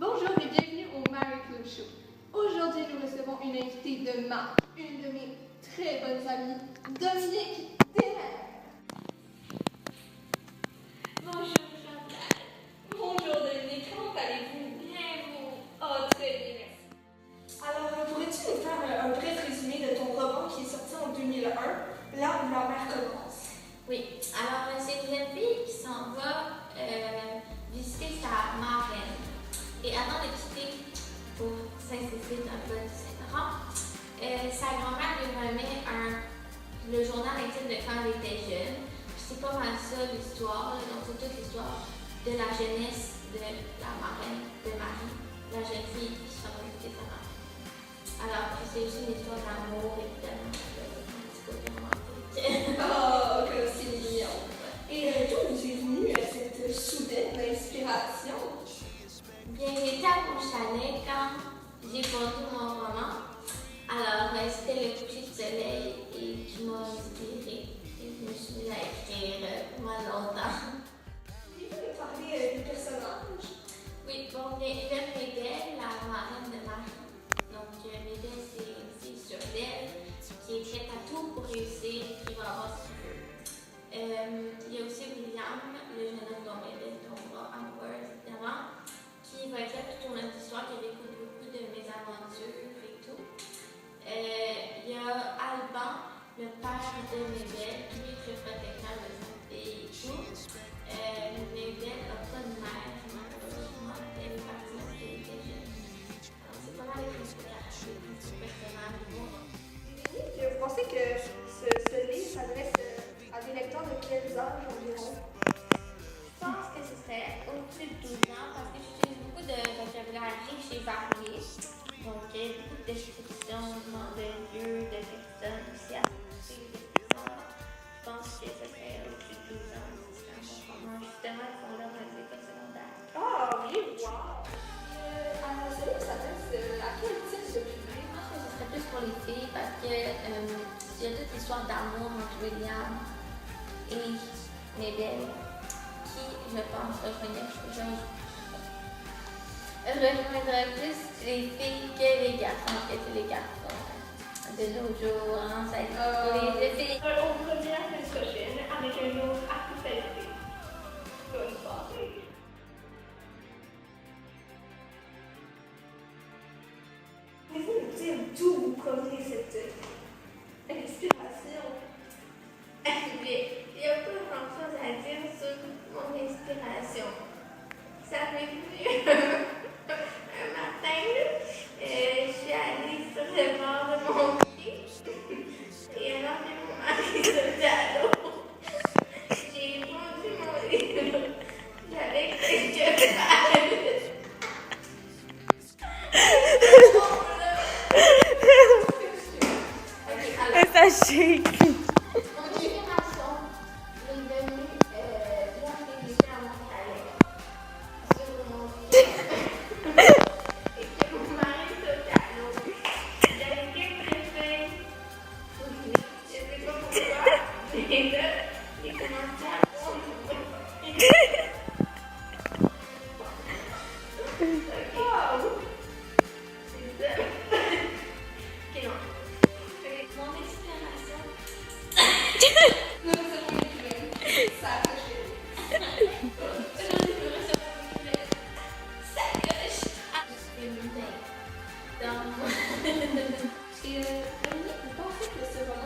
Bonjour et bienvenue au Marie Claude Show. Aujourd'hui, nous recevons une invitée de marque, une de mes très bonnes amies, Dominique Desmarais. Bonjour Chantal. Bonjour Dominique, comment allez-vous? Bien vous. Oh, très bien, merci. Alors, pourrais-tu nous faire un bref résumé de ton roman qui est sorti en 2001, Là où la mer commence? Oui, alors c'est une jeune fille qui s'en va visiter sa marraine. Et avant de quitter pour Saint-Cécile dans le bas du Saint-Laurent, sa grand-mère lui remet le journal intime de quand elle était jeune. C'est pas mal ça l'histoire, donc c'est toute l'histoire de la jeunesse de la marraine de Marie, la jeune fille qui s'en va visiter sa marraine. Alors, c'est aussi une histoire d'amour, évidemment, un petit côté romantique. Oh, que c'est mignon. Et d'où vous est venue cette soudaine inspiration? Bien, j'étais à mon chalet quand j'ai produit mon roman. Alors, c'était le coucher de soleil et qui m'a inspirée. Et je me suis mise à écrire pendant longtemps. Pouvez-vous nous parler du personnage? Oui, bon, bien, Médelle, la marraine de Marie. Donc, Médelle, c'est une fille sur d'elle qui est prête à tout pour réussir, qui va avoir ce qu'elle veut. Il y a aussi William, le jeune homme dont Médelle tombera amoureuse, évidemment, qui va être là tout au long de l'histoire, qui écoute beaucoup de mes aventures et tout. Il y a Alban, le père de Médelle, qui est très protecteur de sa fille et tout. Médelle n'a pas de mère, malheureusement, elle est partie lorsqu'elle était jeune. Alors, c'est pas mal les principaux personnages du roman. Vous pensez que ce livre s'adresse à des lecteurs de quels âges environ? Je pense que ce serait au-dessus de 12 ans parce que j'utilise beaucoup de vocabulaire riche et varié. Donc, beaucoup de descriptions de lieux, de personnes aussi à ces descriptions. Je pense que ce serait au-dessus de 12 ans. Ce serait un bon roman. Justement, ils sont là dans les écoles secondaires. Ah oui, wow! Alors, ce livre s'adresse à quel type de public? Je pense que ce serait plus pour les filles parce que il y a toute l'histoire d'amour entre William et Médelle qui, je pense, rejoindrait plus les filles que les garçons, parce que c'est les garçons de nos jours, hein, ça pour les filles. On vous revient la semaine prochaine avec un autre actualité. Bonne soirée! Pouvez-vous nous dire d'où vous provenez cette inspiration? Il n'y a pas grand-chose à dire sur mon inspiration. Ça m'est venu un matin, je suis allée sur le bord de mon pied et alors que mon mari sortait à l'eau, j'ai vendu mon livre. J'avais quelques pages. Ça shake. Mon inspiration est venue lorsque j'étais à mon chalet sur mon pied et que mon mari sortait à l'eau. J'avais quelques feuilles pour lire. Je ne sais pas pourquoi, mais là, j'ai commencé à prendre. Wow! C'est ça. Ok, non. Mon inspiration. Nous recevons une écrivaine, Sarah Chérie. Aujourd'hui, je recevoir une nouvelle sacoche à féminin. Donc, Et Dominique, vous pensez que ce roman